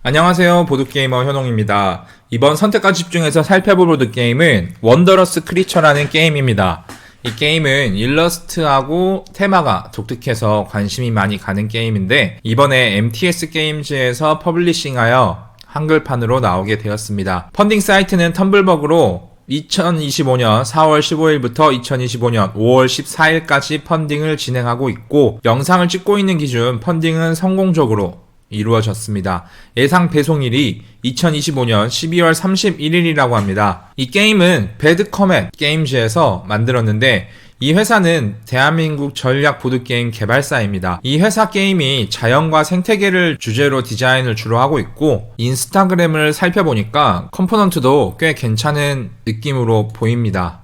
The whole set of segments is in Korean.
안녕하세요. 보드게이머 현홍입니다. 이번 선택과 집중해서 살펴볼 보드게임은 원더러스 크리처라는 게임입니다. 이 게임은 일러스트하고 테마가 독특해서 관심이 많이 가는 게임인데 이번에 MTS 게임즈에서 퍼블리싱하여 한글판으로 나오게 되었습니다. 펀딩 사이트는 텀블벅으로 2025년 4월 15일부터 2025년 5월 14일까지 펀딩을 진행하고 있고 영상을 찍고 있는 기준 펀딩은 성공적으로 이루어졌습니다. 예상 배송일이 2025년 12월 31일이라고 합니다. 이 게임은 배드커멧 게임즈에서 만들었는데 이 회사는 대한민국 전략 보드게임 개발사입니다. 이 회사 게임이 자연과 생태계를 주제로 디자인을 주로 하고 있고 인스타그램을 살펴보니까 컴포넌트도 꽤 괜찮은 느낌으로 보입니다.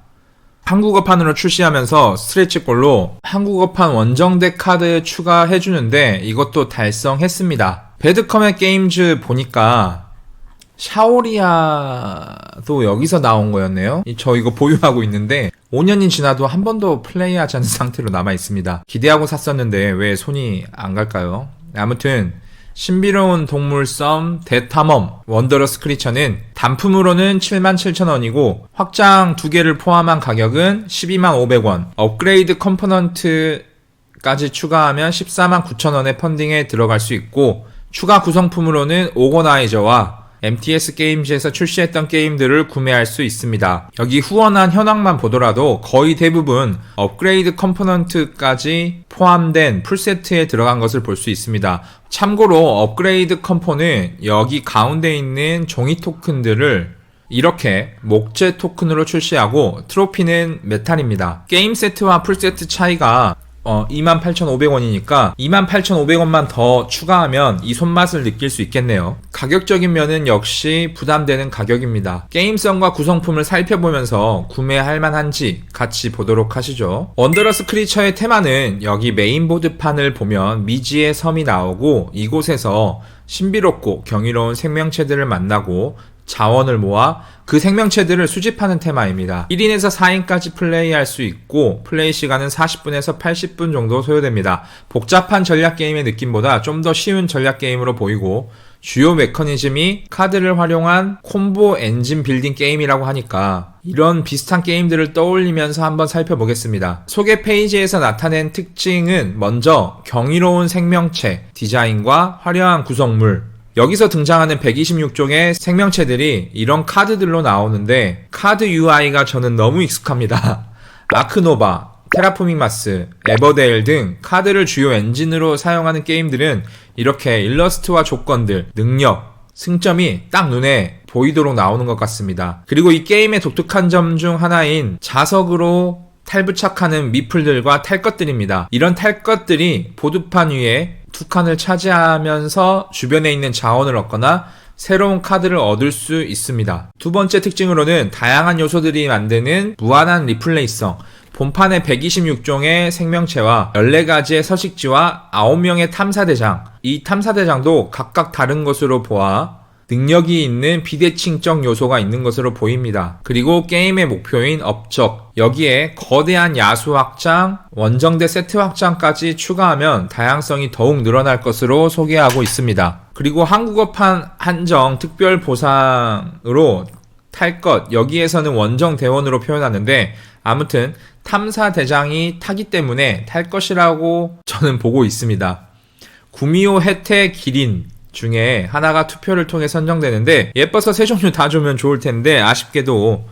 한국어판으로 출시하면서 스트레치골로 한국어판 원정대 카드 추가해주는데 이것도 달성했습니다. 배드커멧 게임즈 보니까 샤오리아도 여기서 나온 거였네요. 저 이거 보유하고 있는데 5년이 지나도 한 번도 플레이하지 않은 상태로 남아있습니다. 기대하고 샀었는데 왜 손이 안 갈까요? 아무튼 신비로운 동물 썸 대탐험 원더러스 크리처는 단품으로는 77,000원이고 확장 2개를 포함한 가격은 125,000원, 업그레이드 컴포넌트까지 추가하면 149,000원의 펀딩에 들어갈 수 있고 추가 구성품으로는 오거나이저와 MTS 게임즈에서 출시했던 게임들을 구매할 수 있습니다. 여기 후원한 현황만 보더라도 거의 대부분 업그레이드 컴포넌트까지 포함된 풀세트에 들어간 것을 볼 수 있습니다. 참고로 업그레이드 컴포는 여기 가운데 있는 종이 토큰들을 이렇게 목재 토큰으로 출시하고 트로피는 메탈입니다. 게임 세트와 풀세트 차이가 28,500원이니까 28,500원만 더 추가하면 이 손맛을 느낄 수 있겠네요. 가격적인 면은 역시 부담되는 가격입니다. 게임성과 구성품을 살펴보면서 구매할 만한지 같이 보도록 하시죠. 원더러스 크리처의 테마는 여기 메인보드판을 보면 미지의 섬이 나오고 이곳에서 신비롭고 경이로운 생명체들을 만나고 자원을 모아 그 생명체들을 수집하는 테마입니다. 1인에서 4인까지 플레이할 수 있고 플레이 시간은 40분에서 80분 정도 소요됩니다. 복잡한 전략 게임의 느낌보다 좀 더 쉬운 전략 게임으로 보이고 주요 메커니즘이 카드를 활용한 콤보 엔진 빌딩 게임이라고 하니까 이런 비슷한 게임들을 떠올리면서 한번 살펴보겠습니다. 소개 페이지에서 나타낸 특징은 먼저 경이로운 생명체, 디자인과 화려한 구성물, 여기서 등장하는 126종의 생명체들이 이런 카드들로 나오는데 카드 UI가 저는 너무 익숙합니다. 아크노바, 테라포밍 마스, 에버데일 등 카드를 주요 엔진으로 사용하는 게임들은 이렇게 일러스트와 조건들, 능력, 승점이 딱 눈에 보이도록 나오는 것 같습니다. 그리고 이 게임의 독특한 점 중 하나인 자석으로 탈부착하는 미플들과 탈 것들입니다. 이런 탈 것들이 보드판 위에 두 칸을 차지하면서 주변에 있는 자원을 얻거나 새로운 카드를 얻을 수 있습니다. 두 번째 특징으로는 다양한 요소들이 만드는 무한한 리플레이성, 본판의 126종의 생명체와 14가지의 서식지와 9명의 탐사대장, 이 탐사대장도 각각 다른 것으로 보아 능력이 있는 비대칭적 요소가 있는 것으로 보입니다. 그리고 게임의 목표인 업적, 여기에 거대한 야수 확장, 원정대 세트 확장까지 추가하면 다양성이 더욱 늘어날 것으로 소개하고 있습니다. 그리고 한국어판 한정 특별 보상으로 탈 것, 여기에서는 원정대원으로 표현하는데 아무튼 탐사대장이 타기 때문에 탈 것이라고 저는 보고 있습니다. 구미호 혜택 기린 중에 하나가 투표를 통해 선정되는데 예뻐서 세 종류 다 주면 좋을 텐데 아쉽게도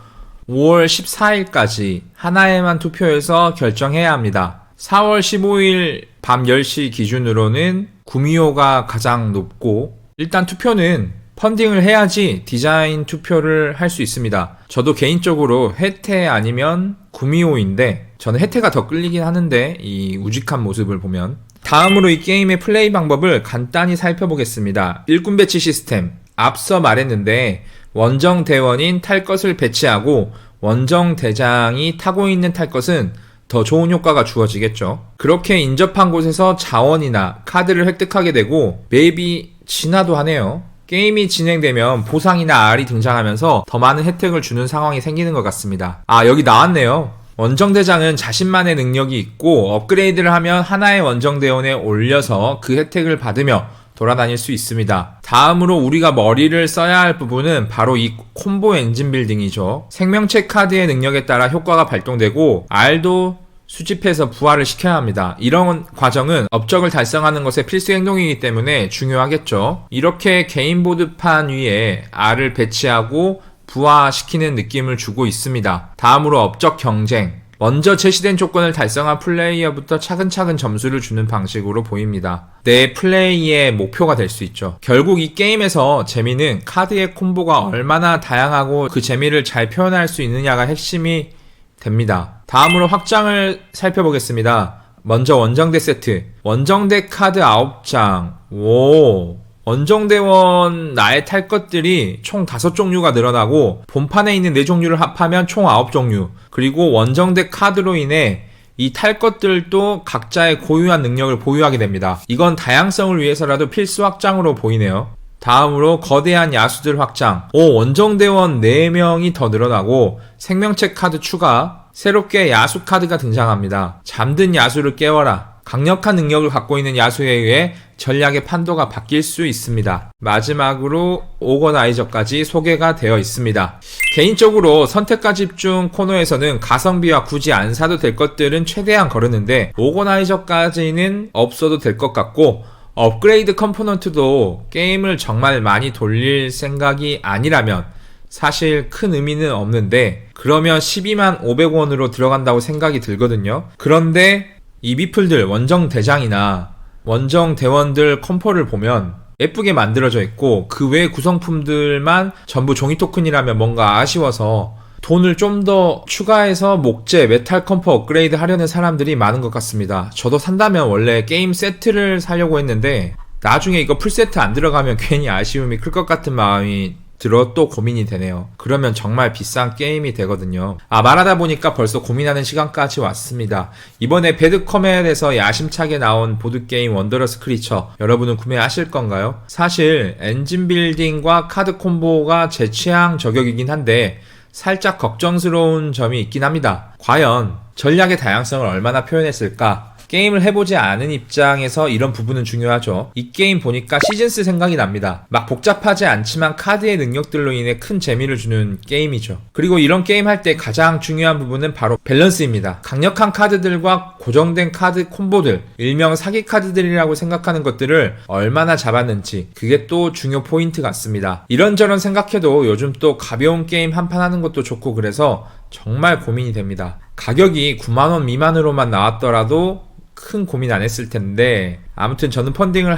5월 14일까지 하나에만 투표해서 결정해야 합니다. 4월 15일 밤 10시 기준으로는 구미호가 가장 높고 일단 투표는 펀딩을 해야지 디자인 투표를 할 수 있습니다. 저도 개인적으로 혜태 아니면 구미호인데 저는 혜태가 더 끌리긴 하는데 이 우직한 모습을 보면 다음으로 이 게임의 플레이 방법을 간단히 살펴보겠습니다. 일꾼 배치 시스템, 앞서 말했는데 원정 대원인 탈 것을 배치하고 원정 대장이 타고 있는 탈 것은 더 좋은 효과가 주어지겠죠. 그렇게 인접한 곳에서 자원이나 카드를 획득하게 되고 맵이 진화도 하네요. 게임이 진행되면 보상이나 R이 등장하면서 더 많은 혜택을 주는 상황이 생기는 것 같습니다. 여기 나왔네요. 원정대장은 자신만의 능력이 있고 업그레이드를 하면 하나의 원정대원에 올려서 그 혜택을 받으며 돌아다닐 수 있습니다. 다음으로 우리가 머리를 써야 할 부분은 바로 이 콤보 엔진 빌딩이죠. 생명체 카드의 능력에 따라 효과가 발동되고 R도 수집해서 부활을 시켜야 합니다. 이런 과정은 업적을 달성하는 것의 필수 행동이기 때문에 중요하겠죠. 이렇게 게임보드판 위에 R을 배치하고 부활시키는 느낌을 주고 있습니다. 다음으로 업적 경쟁. 먼저 제시된 조건을 달성한 플레이어부터 차근차근 점수를 주는 방식으로 보입니다. 내 플레이의 목표가 될 수 있죠. 결국 이 게임에서 재미는 카드의 콤보가 얼마나 다양하고 그 재미를 잘 표현할 수 있느냐가 핵심이 됩니다. 다음으로 확장을 살펴보겠습니다. 먼저 원정대 세트. 원정대 카드 9장. 원정대원 나의 탈 것들이 총 5종류가 늘어나고 본판에 있는 4종류를 합하면 총 9종류. 그리고 원정대 카드로 인해 이 탈 것들도 각자의 고유한 능력을 보유하게 됩니다. 이건 다양성을 위해서라도 필수 확장으로 보이네요. 다음으로 거대한 야수들 확장. 원정대원 4명이 더 늘어나고 생명체 카드 추가. 새롭게 야수 카드가 등장합니다. 잠든 야수를 깨워라. 강력한 능력을 갖고 있는 야수에 의해 전략의 판도가 바뀔 수 있습니다. 마지막으로 오거나이저까지 소개가 되어 있습니다. 개인적으로 선택과 집중 코너에서는 가성비와 굳이 안 사도 될 것들은 최대한 거르는데 오거나이저까지는 없어도 될 것 같고 업그레이드 컴포넌트도 게임을 정말 많이 돌릴 생각이 아니라면 사실 큰 의미는 없는데 그러면 12만 500원으로 들어간다고 생각이 들거든요. 그런데 이 미플들 원정대장이나 원정대원들 컴포를 보면 예쁘게 만들어져 있고 그 외 구성품들만 전부 종이 토큰이라면 뭔가 아쉬워서 돈을 좀 더 추가해서 목재, 메탈 컴포 업그레이드 하려는 사람들이 많은 것 같습니다. 저도 산다면 원래 게임 세트를 사려고 했는데 나중에 이거 풀세트 안 들어가면 괜히 아쉬움이 클 것 같은 마음이 들어 또 고민이 되네요. 그러면 정말 비싼 게임이 되거든요. 말하다 보니까 벌써 고민하는 시간까지 왔습니다. 이번에 배드커멜에서 야심차게 나온 보드게임 원더러스 크리처 여러분은 구매하실 건가요? 사실 엔진 빌딩과 카드 콤보가 제 취향 저격이긴 한데 살짝 걱정스러운 점이 있긴 합니다. 과연 전략의 다양성을 얼마나 표현했을까? 게임을 해보지 않은 입장에서 이런 부분은 중요하죠. 이 게임 보니까 시즌스 생각이 납니다. 막 복잡하지 않지만 카드의 능력들로 인해 큰 재미를 주는 게임이죠. 그리고 이런 게임 할 때 가장 중요한 부분은 바로 밸런스입니다. 강력한 카드들과 고정된 카드 콤보들, 일명 사기 카드들이라고 생각하는 것들을 얼마나 잡았는지 그게 또 중요 포인트 같습니다. 이런저런 생각해도 요즘 또 가벼운 게임 한 판 하는 것도 좋고 그래서 정말 고민이 됩니다. 가격이 9만원 미만으로만 나왔더라도 큰 고민 안 했을 텐데 아무튼 저는 펀딩을